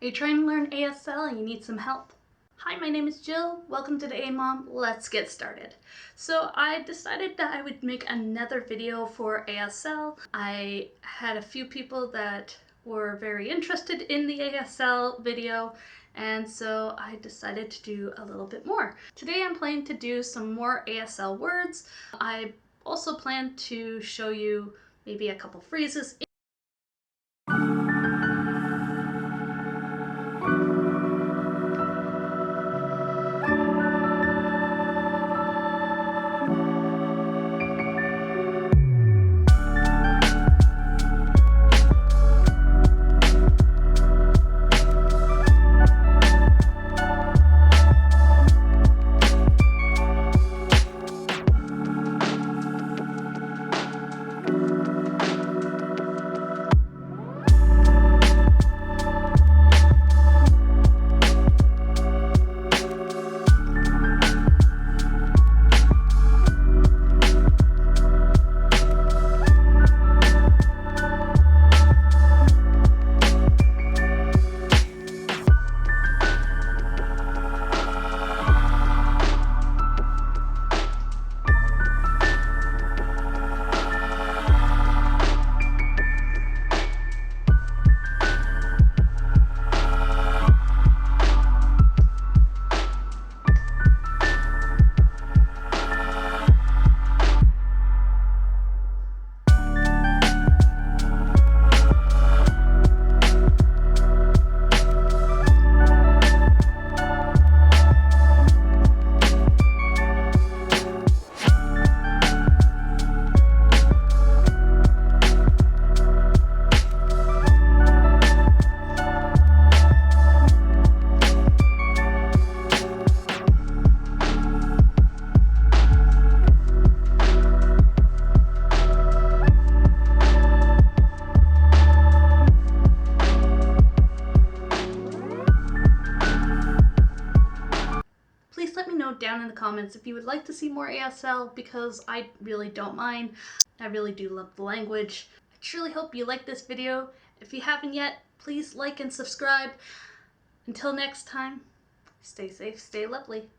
Are you trying to learn ASL and you need some help? Hi, my name is Jill. Welcome to the A-Mom. Let's get started. So I decided that I would make another video for ASL. I had a few people that were very interested in the ASL video, and so I decided to do a little bit more. Today I'm planning to do some more ASL words. I also plan to show you maybe a couple phrases. Please let me know down in the comments if you would like to see more ASL, because I really don't mind. I really do love the language. I truly hope you like this video. If you haven't yet, please like and subscribe. Until next time, stay safe, stay lovely.